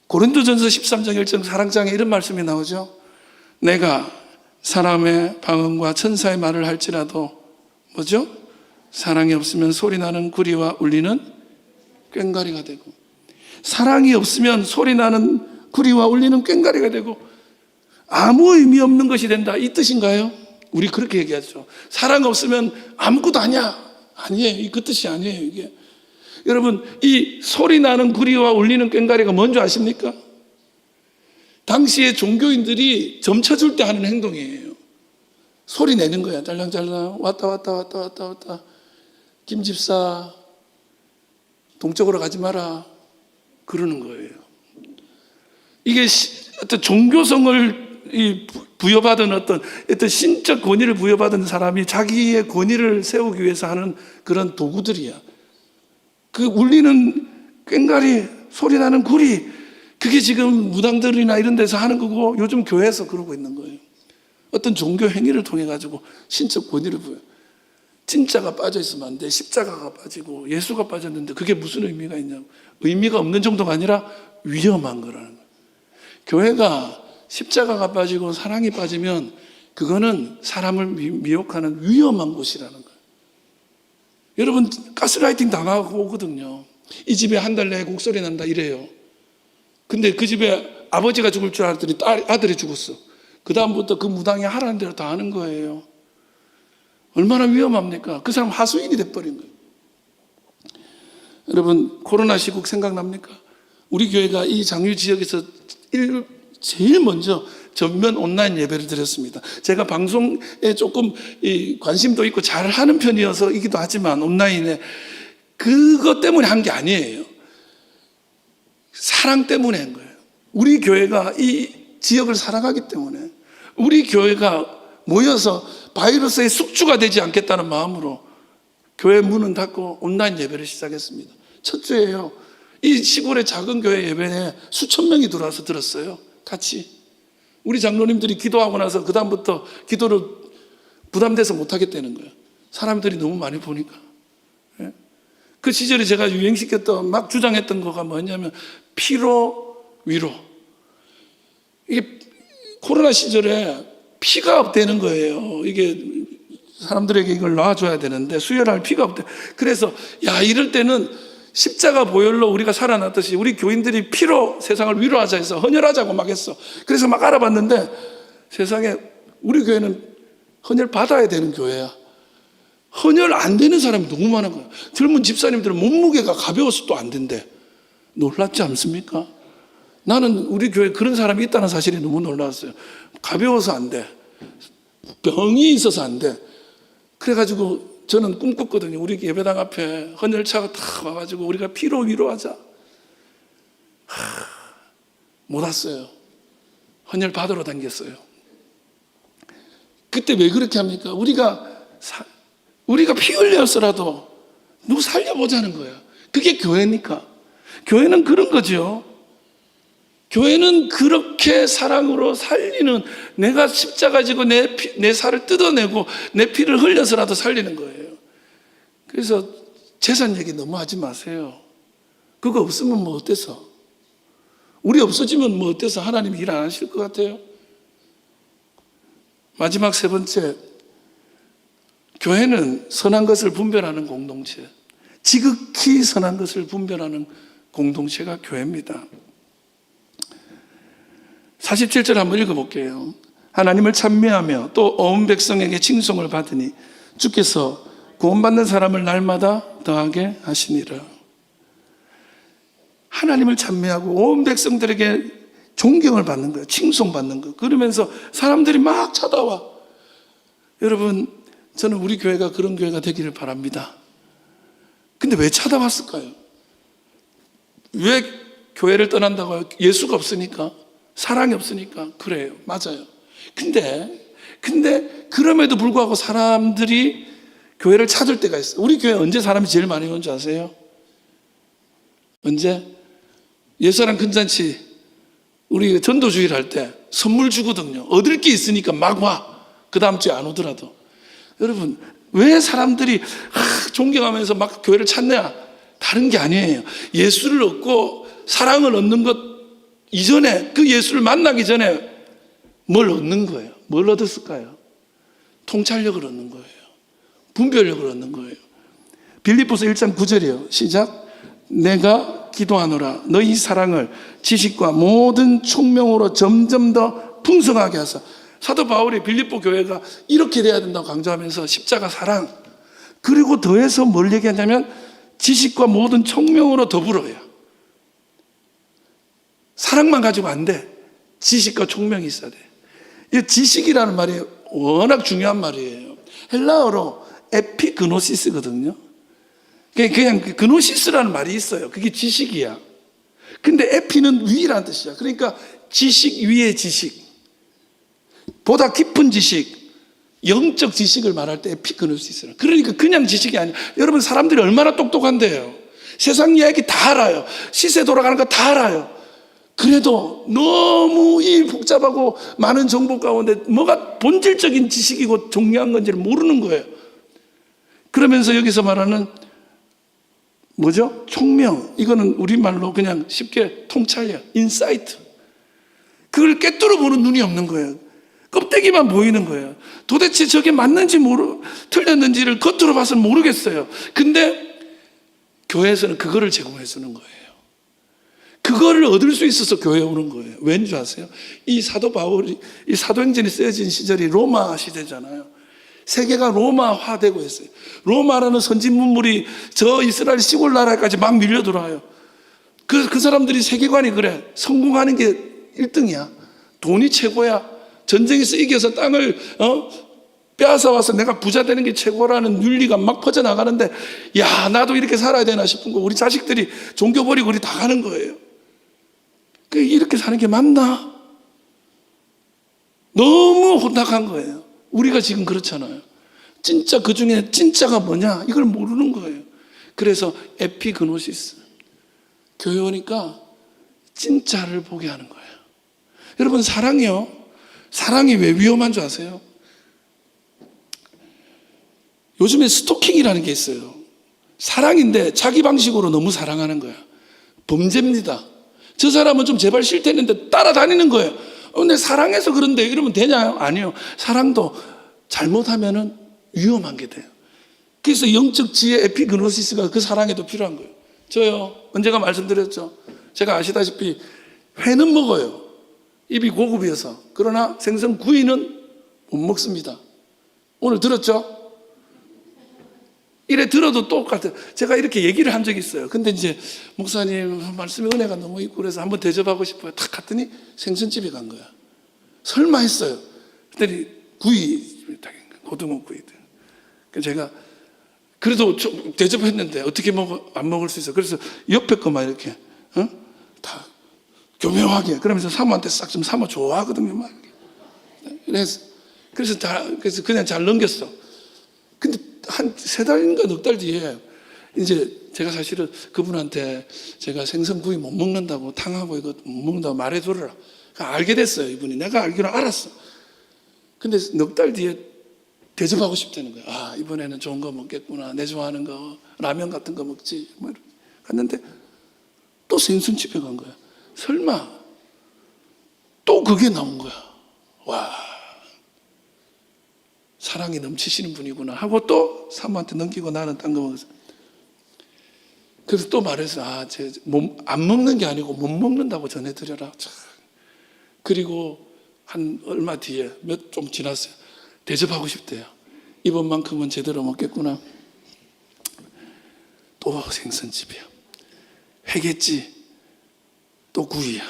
고린도전서 13장 1절 사랑장에 이런 말씀이 나오죠. 내가 사람의 방언과 천사의 말을 할지라도 뭐죠? 사랑이 없으면 소리나는 구리와 울리는 꽹과리가 되고, 사랑이 없으면 소리나는 구리와 울리는 꽹과리가 되고 아무 의미 없는 것이 된다, 이 뜻인가요? 우리 그렇게 얘기하죠. 사랑 없으면 아무것도 아니야. 아니에요. 그 뜻이 아니에요. 이게 여러분, 이 소리나는 구리와 울리는 꽹과리가 뭔지 아십니까? 당시에 종교인들이 점쳐줄 때 하는 행동이에요. 소리 내는 거야. 짤랑짤랑 왔다. 김 집사 동쪽으로 가지 마라 그러는 거예요. 이게 어떤 종교성을 부여받은 어떤 신적 권위를 부여받은 사람이 자기의 권위를 세우기 위해서 하는 그런 도구들이야. 그 울리는 꽹과리, 소리 나는 구리, 그게 지금 무당들이나 이런 데서 하는 거고 요즘 교회에서 그러고 있는 거예요. 어떤 종교 행위를 통해 가지고 신적 권위를 부여. 진짜가 빠져 있으면 안 돼. 십자가가 빠지고 예수가 빠졌는데 그게 무슨 의미가 있냐고. 의미가 없는 정도가 아니라 위험한 거라는 거예요. 교회가 십자가가 빠지고 사랑이 빠지면 그거는 사람을 미혹하는 위험한 곳이라는 거예요. 여러분, 가스라이팅 당하고 오거든요. 이 집에 한 달 내에 곡소리 난다 이래요. 근데 그 집에 아버지가 죽을 줄 알았더니 아들이 죽었어. 그 다음부터 그 무당이 하라는 대로 다 하는 거예요. 얼마나 위험합니까? 그 사람 하수인이 돼버린 거예요. 여러분, 코로나 시국 생각납니까? 우리 교회가 이 장유 지역에서 제일 먼저 전면 온라인 예배를 드렸습니다. 제가 방송에 조금 관심도 있고 잘하는 편이어서이기도 하지만 온라인에 그것 때문에 한 게 아니에요. 사랑 때문에 한 거예요. 우리 교회가 이 지역을 사랑하기 때문에, 우리 교회가 모여서 바이러스의 숙주가 되지 않겠다는 마음으로 교회 문은 닫고 온라인 예배를 시작했습니다. 첫 주에요. 이 시골의 작은 교회 예배에 수천 명이 들어와서 들었어요. 같이. 우리 장로님들이 기도하고 나서 그 다음부터 기도를 부담돼서 못하겠다는 거예요. 사람들이 너무 많이 보니까. 그 시절에 제가 유행시켰던, 막 주장했던 거가 뭐냐면 피로 위로. 이게 코로나 시절에 피가 없다는 거예요. 이게 사람들에게 이걸 놔줘야 되는데 수혈할 피가 없대. 그래서 이럴 때는 십자가 보혈로 우리가 살아났듯이 우리 교인들이 피로 세상을 위로하자 해서 헌혈하자고 막 했어. 그래서 막 알아봤는데 세상에 우리 교회는 헌혈 받아야 되는 교회야. 헌혈 안 되는 사람이 너무 많은 거야. 젊은 집사님들은 몸무게가 가벼워서 또 안 된대. 놀랍지 않습니까? 나는 우리 교회에 그런 사람이 있다는 사실이 너무 놀랐어요. 가벼워서 안 돼. 병이 있어서 안 돼. 그래가지고 저는 꿈꿨거든요. 우리 예배당 앞에 헌혈차가 탁 와가지고 우리가 피로 위로하자. 못 왔어요. 헌혈 받으러 다녔어요. 그때 왜 그렇게 합니까? 우리가 피 흘려서라도 누구 살려보자는 거야. 그게 교회니까. 교회는 그런 거죠. 교회는 그렇게 사랑으로 살리는, 내가 십자가 지고 내 살을 뜯어내고 내 피를 흘려서라도 살리는 거예요. 그래서 재산 얘기 너무 하지 마세요. 그거 없으면 뭐 어때서? 우리 없어지면 뭐 어때서? 하나님이 일 안 하실 것 같아요? 마지막 세 번째, 교회는 선한 것을 분별하는 공동체, 지극히 선한 것을 분별하는 공동체가 교회입니다. 47절 한번 읽어볼게요. 하나님을 찬미하며 또 온 백성에게 칭송을 받으니 주께서 구원받는 사람을 날마다 더하게 하시니라. 하나님을 찬미하고 온 백성들에게 존경을 받는 거예요. 칭송받는 거. 그러면서 사람들이 막 찾아와. 여러분, 저는 우리 교회가 그런 교회가 되기를 바랍니다. 근데 왜 찾아왔을까요? 왜 교회를 떠난다고요? 예수가 없으니까? 사랑이 없으니까? 그래요. 맞아요. 근데 그럼에도 불구하고 사람들이 교회를 찾을 때가 있어요. 우리 교회 언제 사람이 제일 많이 오는 줄 아세요? 언제? 예수랑 큰잔치 우리 전도주일 할 때 선물 주거든요. 얻을 게 있으니까 막 와. 그 다음 주에 안 오더라도. 여러분, 왜 사람들이 존경하면서 막 교회를 찾냐? 다른 게 아니에요. 예수를 얻고 사랑을 얻는 것 이전에, 그 예수를 만나기 전에 뭘 얻는 거예요? 뭘 얻었을까요? 통찰력을 얻는 거예요. 분별력을 얻는 거예요. 빌립보서 1장 9절이에요. 시작. 내가 기도하노라 너희 사랑을 지식과 모든 총명으로 점점 더 풍성하게 하사. 사도 바울이 빌립보 교회가 이렇게 돼야 된다고 강조하면서 십자가 사랑, 그리고 더해서 뭘 얘기하냐면 지식과 모든 총명으로 더불어야. 사랑만 가지고 안 돼. 지식과 총명이 있어야 돼. 이 지식이라는 말이 워낙 중요한 말이에요. 헬라어로 에피그노시스거든요. 그냥 그노시스라는 말이 있어요. 그게 지식이야. 근데 에피는 위라는 뜻이야. 그러니까 지식 위의 지식, 보다 깊은 지식, 영적 지식을 말할 때 에피그노시스라. 그러니까 그냥 지식이 아니야. 여러분, 사람들이 얼마나 똑똑한데요. 세상 이야기 다 알아요. 시세 돌아가는 거 다 알아요. 그래도 너무 이 복잡하고 많은 정보 가운데 뭐가 본질적인 지식이고 중요한 건지를 모르는 거예요. 그러면서 여기서 말하는 뭐죠? 총명. 이거는 우리말로 그냥 쉽게 통찰력, 인사이트. 그걸 꿰뚫어 보는 눈이 없는 거예요. 껍데기만 보이는 거예요. 도대체 저게 맞는지 틀렸는지를 겉으로 봐서는 모르겠어요. 근데 교회에서는 그거를 제공해 주는 거예요. 그거를 얻을 수 있어서 교회에 오는 거예요. 왠지 아세요? 이 사도 바울이, 이 사도행전이 쓰여진 시절이 로마 시대잖아요. 세계가 로마화되고 있어요. 로마라는 선진 문물이 저 이스라엘 시골 나라까지 막 밀려 들어와요. 그 사람들이 세계관이 그래. 성공하는 게 1등이야. 돈이 최고야. 전쟁에서 이겨서 땅을 빼앗아 와서 내가 부자 되는 게 최고라는 윤리가 막 퍼져나가는데, 야, 나도 이렇게 살아야 되나 싶은 거. 우리 자식들이 종교 버리고 우리 다 가는 거예요. 이렇게 사는 게 맞나? 너무 혼탁한 거예요. 우리가 지금 그렇잖아요. 진짜 그 중에 진짜가 뭐냐? 이걸 모르는 거예요. 그래서 에피그노시스. 교회 오니까 진짜를 보게 하는 거예요. 여러분, 사랑이요. 사랑이 왜 위험한 줄 아세요? 요즘에 스토킹이라는 게 있어요. 사랑인데 자기 방식으로 너무 사랑하는 거야. 범죄입니다. 저 사람은 좀 제발 싫댔는데 따라다니는 거예요. 근데 사랑해서 그런데 이러면 되냐요? 아니요. 사랑도 잘못하면은 위험한 게 돼요. 그래서 영적 지혜 에피그노시스가 그 사랑에도 필요한 거예요. 저요, 언제가 말씀드렸죠? 제가 아시다시피 회는 먹어요. 입이 고급이어서. 그러나 생선 구이는 못 먹습니다. 오늘 들었죠? 이래 들어도 똑같아요. 제가 이렇게 얘기를 한 적이 있어요. 근데 이제 목사님 말씀에 은혜가 너무 있고 그래서 한번 대접하고 싶어요. 탁 갔더니 생선집에 간 거야. 설마 했어요. 그랬더니 구이, 고등어 구이. 제가 그래도 대접했는데 어떻게 안 먹을 수 있어. 그래서 옆에 거만 이렇게 다 교묘하게. 그러면서 사모한테 싹 좀 사모 좋아하거든요. 막. 그래서 그냥 잘 넘겼어. 근데 한 3달인가 넉 달 뒤에 이제 제가 사실은 그분한테 제가 생선구이 못 먹는다고, 탕하고 이거 못 먹는다고 말해줘라. 알게 됐어요, 이분이. 내가 알기로 알았어. 근데 넉 달 뒤에 대접하고 싶다는 거야. 아, 이번에는 좋은 거 먹겠구나. 내 좋아하는 거, 라면 같은 거 먹지. 갔는데 또 생선집에 간 거야. 설마 또 그게 나온 거야. 와, 사랑이 넘치시는 분이구나 하고 또 사모한테 넘기고 나는 딴 거 먹었어. 그래서 또 말해서 안 먹는 게 아니고 못 먹는다고 전해드려라. 그리고 한 얼마 뒤에 좀 지났어요. 대접하고 싶대요. 이번만큼은 제대로 먹겠구나. 또 생선집이야. 회겠지. 또 구이야.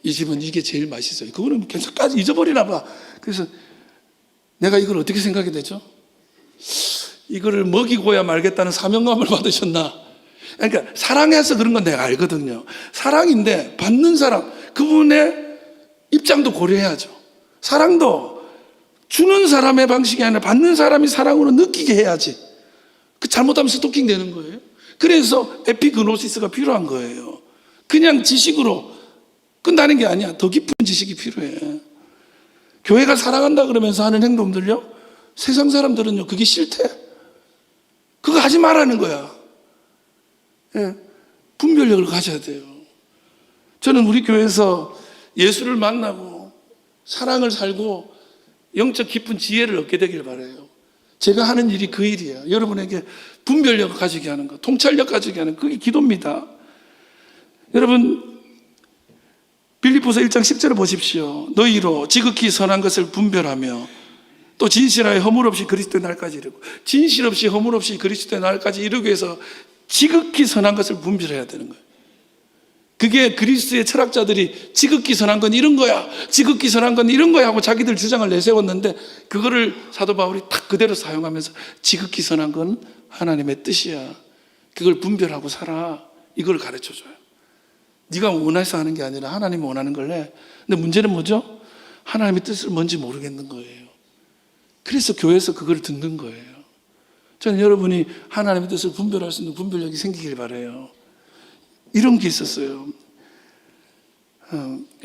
이 집은 이게 제일 맛있어요. 그거는 계속까지 잊어버리나 봐. 그래서 내가 이걸 어떻게 생각이 되죠? 이거를 먹이고야 말겠다는 사명감을 받으셨나? 그러니까 사랑해서 그런 건 내가 알거든요. 사랑인데 받는 사람, 그분의 입장도 고려해야죠. 사랑도 주는 사람의 방식이 아니라 받는 사람이 사랑으로 느끼게 해야지. 그 잘못하면 스토킹 되는 거예요. 그래서 에피그노시스가 필요한 거예요. 그냥 지식으로 끝나는 게 아니야. 더 깊은 지식이 필요해. 교회가 사랑한다 그러면서 하는 행동들요, 세상 사람들은요 그게 싫대. 그거 하지 말라는 거야. 예, 분별력을 가져야 돼요. 저는 우리 교회에서 예수를 만나고 사랑을 살고 영적 깊은 지혜를 얻게 되길 바라요. 제가 하는 일이 그 일이에요. 여러분에게 분별력을 가지게 하는 거, 통찰력 가지게 하는 거, 그게 기도입니다. 여러분, 빌립보서 1장 10절을 보십시오. 너희로 지극히 선한 것을 분별하며 또 진실하여 허물 없이 그리스도의 날까지 이르고, 진실 없이 허물 없이 그리스도의 날까지 이르기 위해서 지극히 선한 것을 분별해야 되는 거예요. 그게 그리스의 철학자들이 지극히 선한 건 이런 거야, 지극히 선한 건 이런 거야 하고 자기들 주장을 내세웠는데, 그거를 사도 바울이 딱 그대로 사용하면서 지극히 선한 건 하나님의 뜻이야, 그걸 분별하고 살아, 이걸 가르쳐줘요. 네가 원해서 하는 게 아니라 하나님이 원하는 걸 해. 근데 문제는 뭐죠? 하나님의 뜻을 뭔지 모르겠는 거예요. 그래서 교회에서 그걸 듣는 거예요. 저는 여러분이 하나님의 뜻을 분별할 수 있는 분별력이 생기길 바라요. 이런 게 있었어요.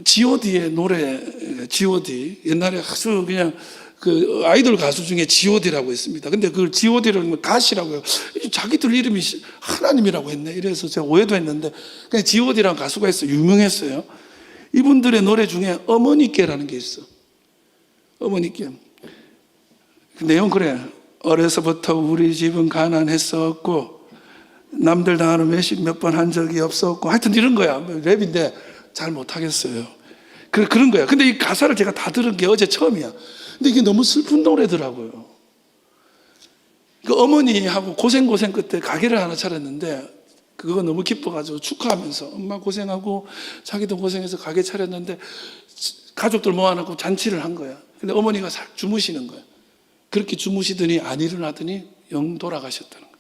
G.O.D의 노래, G.O.D. 옛날에 아주 그냥 그 아이돌 가수 중에 G.O.D라고 있습니다. 근데 그걸 G.O.D라고 가시라고 해요. 자기들 이름이 하나님이라고 했네. 이래서 제가 오해도 했는데, 그냥 G.O.D라는 가수가 있어요. 유명했어요. 이분들의 노래 중에 어머니께라는 게 있어. 어머니께. 그 내용 그래. 어려서부터 우리 집은 가난했었고 남들 당하는 외식 몇 번 한 적이 없었고, 하여튼 이런 거야. 랩인데 잘 못하겠어요. 그런 거야. 근데 이 가사를 제가 다 들은 게 어제 처음이야. 근데 이게 너무 슬픈 노래더라고요. 그 어머니하고 고생 끝에 가게를 하나 차렸는데, 그거 너무 기뻐가지고 축하하면서 엄마 고생하고 자기도 고생해서 가게 차렸는데 가족들 모아놓고 잔치를 한 거야. 근데 어머니가 싹 주무시는 거야. 그렇게 주무시더니 안 일어나더니 영 돌아가셨다는 거야.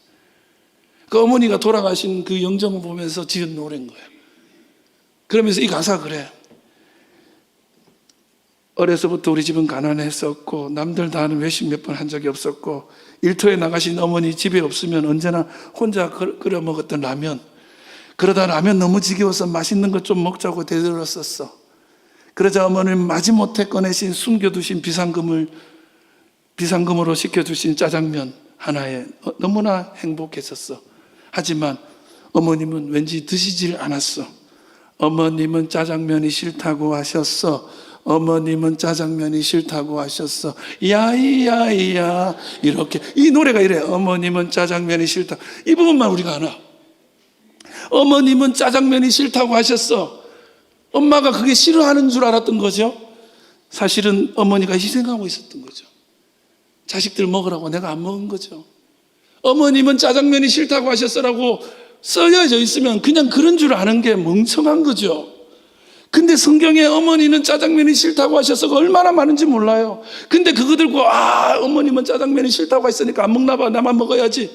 그 어머니가 돌아가신 그 영정을 보면서 지은 노래인 거야. 그러면서 이 가사가 그래. 어려서부터 우리 집은 가난했었고 남들 다 하는 외식 몇 번 한 적이 없었고, 일터에 나가신 어머니 집에 없으면 언제나 혼자 끓여 먹었던 라면, 그러다 라면 너무 지겨워서 맛있는 것 좀 먹자고 되들었었어. 그러자 어머니는 마지못해 꺼내신 숨겨두신 비상금으로 시켜주신 짜장면 하나에 너무나 행복했었어. 하지만 어머님은 왠지 드시질 않았어. 어머님은 짜장면이 싫다고 하셨어. 어머님은 짜장면이 싫다고 하셨어. 야이야이야. 이렇게 이 노래가 이래. 어머님은 짜장면이 싫다. 이 부분만 우리가 알아. 어머님은 짜장면이 싫다고 하셨어. 엄마가 그게 싫어하는 줄 알았던 거죠. 사실은 어머니가 희생하고 있었던 거죠. 자식들 먹으라고 내가 안 먹은 거죠. 어머님은 짜장면이 싫다고 하셨어라고 써져 있으면 그냥 그런 줄 아는 게 멍청한 거죠. 근데 성경에 어머니는 짜장면이 싫다고 하셔서 얼마나 많은지 몰라요. 근데 그거 들고 어머님은 짜장면이 싫다고 했으니까 안 먹나 봐, 나만 먹어야지.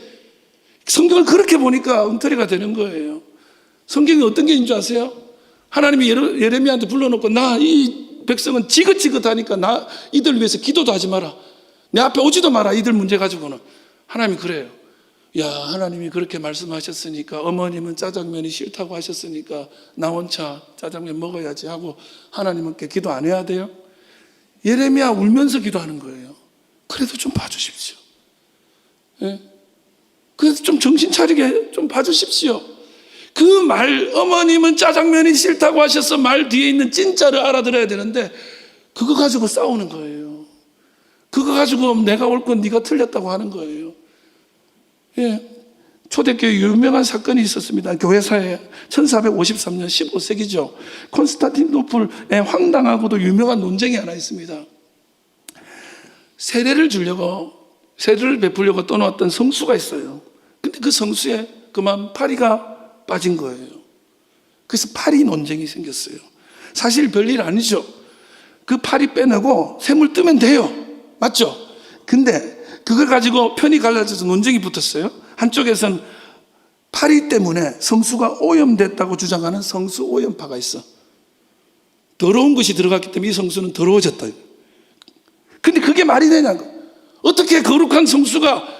성경을 그렇게 보니까 엉터리가 되는 거예요. 성경이 어떤 게 있는 줄 아세요? 하나님이 예레미야한테 불러놓고 나 이 백성은 지긋지긋하니까 나 이들 위해서 기도도 하지 마라. 내 앞에 오지도 마라. 이들 문제 가지고는. 하나님이 그래요. 야, 하나님이 그렇게 말씀하셨으니까, 어머님은 짜장면이 싫다고 하셨으니까 나 혼자 짜장면 먹어야지 하고 하나님께 기도 안 해야 돼요? 예레미야 울면서 기도하는 거예요. 그래도 좀 봐주십시오. 예? 그래서 좀 정신 차리게 좀 봐주십시오. 그 말, 어머님은 짜장면이 싫다고 하셔서 말 뒤에 있는 진짜를 알아들어야 되는데 그거 가지고 싸우는 거예요. 그거 가지고 내가 옳고 네가 틀렸다고 하는 거예요. 예. 초대교회 유명한 사건이 있었습니다. 교회사에 1453년 15세기죠. 콘스탄티노플의 황당하고도 유명한 논쟁이 하나 있습니다. 세례를 베풀려고 떠나왔던 성수가 있어요. 근데 그 성수에 그만 파리가 빠진 거예요. 그래서 파리 논쟁이 생겼어요. 사실 별일 아니죠. 그 파리 빼내고 샘을 뜨면 돼요. 맞죠? 근데 그걸 가지고 편이 갈라져서 논쟁이 붙었어요. 한쪽에선 파리 때문에 성수가 오염됐다고 주장하는 성수 오염파가 있어. 더러운 것이 들어갔기 때문에 이 성수는 더러워졌다. 근데 그게 말이 되냐고. 어떻게 거룩한 성수가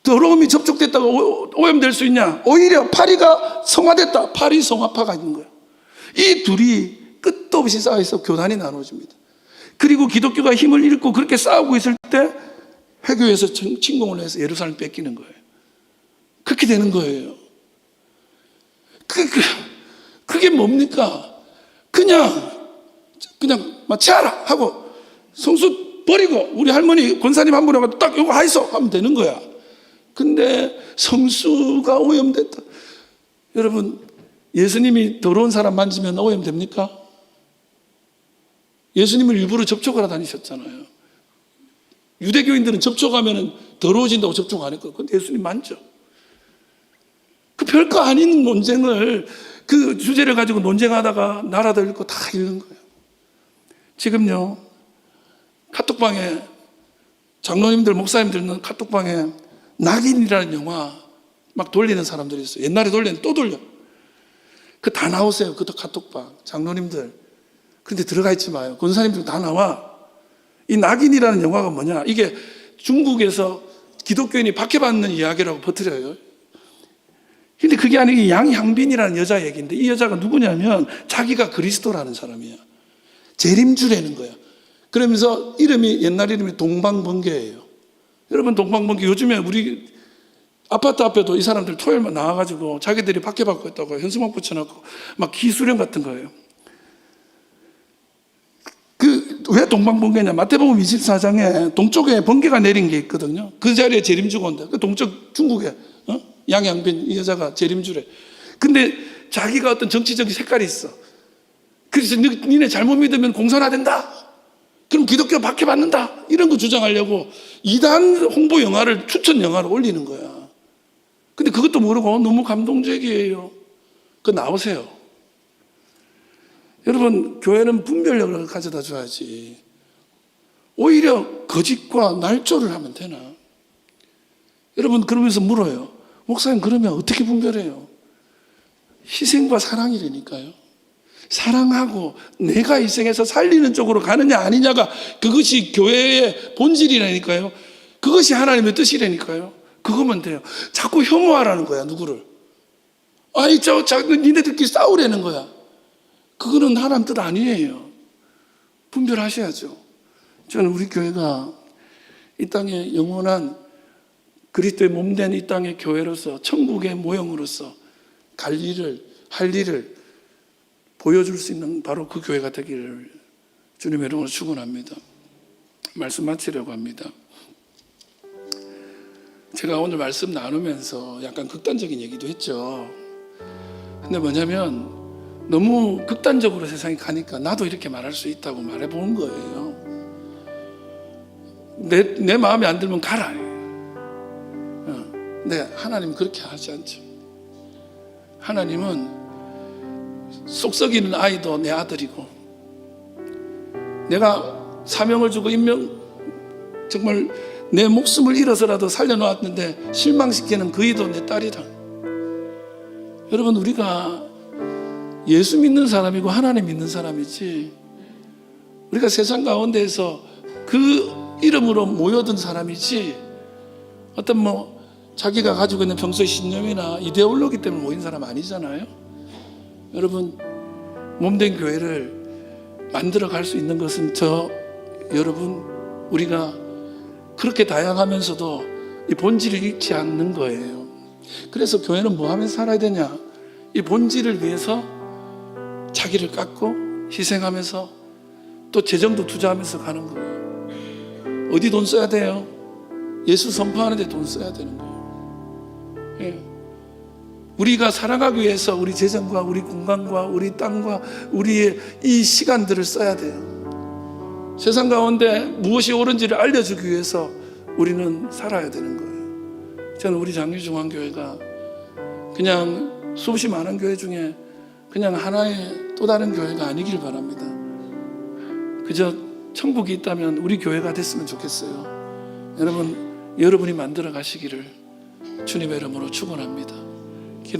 더러움이 접촉됐다고 오염될 수 있냐? 오히려 파리가 성화됐다. 파리 성화파가 있는 거예요. 이 둘이 끝도 없이 싸워서 교단이 나눠집니다. 그리고 기독교가 힘을 잃고 그렇게 싸우고 있을 때 회교에서 침공을 해서 예루살렘 뺏기는 거예요. 그렇게 되는 거예요. 그게 뭡니까? 그냥 마치아라 하고 성수 버리고 우리 할머니 권사님 한 분하고 딱 이거 하이소 하면 되는 거야. 근데 성수가 오염됐다. 여러분, 예수님이 더러운 사람 만지면 오염됩니까? 예수님을 일부러 접촉을 하러 다니셨잖아요. 유대교인들은 접촉하면 더러워진다고 접촉 안 했거든요. 근데 예수님 만져. 그 별거 아닌 논쟁을, 그 주제를 가지고 논쟁하다가 나라도 잃고 다 잃는 거예요. 지금요, 카톡방에, 장로님들, 목사님들은 카톡방에 낙인이라는 영화 막 돌리는 사람들이 있어요. 옛날에 돌리는 또 돌려. 그 다 나오세요. 그것도 카톡방. 장로님들. 그런데 들어가 있지 마요. 권사님들 다 나와. 이 낙인이라는 영화가 뭐냐? 이게 중국에서 기독교인이 박해받는 이야기라고 퍼뜨려요. 근데 그게 아니고 양향빈이라는 여자 얘기인데 이 여자가 누구냐면 자기가 그리스도라는 사람이야. 재림주라는 거야. 그러면서 이름이 옛날 이름이 동방번개예요. 여러분, 동방번개 요즘에 우리 아파트 앞에도 이 사람들 토요일만 나와가지고 자기들이 박해받고 있다고 현수막 붙여놓고 막 기수령 같은 거예요. 왜 동방번개냐? 마태복음 24장에 동쪽에 번개가 내린 게 있거든요. 그 자리에 재림주가 온다. 그 동쪽 중국에 양양빈 이 여자가 재림주래. 근데 자기가 어떤 정치적인 색깔이 있어. 그래서 니네 잘못 믿으면 공산화된다. 그럼 기독교 박해받는다. 이런 거 주장하려고 이단 홍보 영화를 추천 영화를 올리는 거야. 근데 그것도 모르고 너무 감동적이에요. 그거 나오세요. 여러분, 교회는 분별력을 가져다 줘야지. 오히려 거짓과 날조를 하면 되나? 여러분, 그러면서 물어요. 목사님, 그러면 어떻게 분별해요? 희생과 사랑이라니까요. 사랑하고 내가 희생해서 살리는 쪽으로 가느냐 아니냐가 그것이 교회의 본질이라니까요. 그것이 하나님의 뜻이라니까요. 그거면 돼요. 자꾸 혐오하라는 거야, 누구를. 아니, 니네들끼리 싸우라는 거야. 그거는 하나님 뜻 아니에요. 분별하셔야죠. 저는 우리 교회가 이 땅에 영원한 그리스도의 몸된 이 땅의 교회로서 천국의 모형으로서 할 일을 보여줄 수 있는 바로 그 교회가 되기를 주님의 이름으로 축원합니다. 말씀 마치려고 합니다. 제가 오늘 말씀 나누면서 약간 극단적인 얘기도 했죠. 근데 뭐냐면 너무 극단적으로 세상이 가니까 나도 이렇게 말할 수 있다고 말해보는 거예요. 내 마음에 안 들면 가라. 근데 하나님은 그렇게 하지 않죠. 하나님은 속 썩이는 아이도 내 아들이고, 내가 사명을 주고 정말 내 목숨을 잃어서라도 살려놓았는데 실망시키는 그 이도 내 딸이라. 여러분, 우리가 예수 믿는 사람이고 하나님 믿는 사람이지, 우리가 세상 가운데에서 그 이름으로 모여든 사람이지 어떤 자기가 가지고 있는 평소의 신념이나 이데올로기 때문에 모인 사람 아니잖아요. 여러분, 몸된 교회를 만들어 갈 수 있는 것은 여러분, 우리가 그렇게 다양하면서도 이 본질을 잃지 않는 거예요. 그래서 교회는 뭐 하면서 살아야 되냐? 이 본질을 위해서 자기를 깎고 희생하면서 또 재정도 투자하면서 가는 거예요. 어디 돈 써야 돼요? 예수 선포하는 데 돈 써야 되는 거예요. 예. 우리가 살아가기 위해서 우리 재정과 우리 공간과 우리 땅과 우리의 이 시간들을 써야 돼요. 세상 가운데 무엇이 옳은지를 알려주기 위해서 우리는 살아야 되는 거예요. 저는 우리 장유중앙교회가 그냥 수없이 많은 교회 중에 그냥 하나의 또 다른 교회가 아니길 바랍니다. 그저 천국이 있다면 우리 교회가 됐으면 좋겠어요. 여러분이 만들어 가시기를 주님의 이름으로 축원합니다. 기도할게요.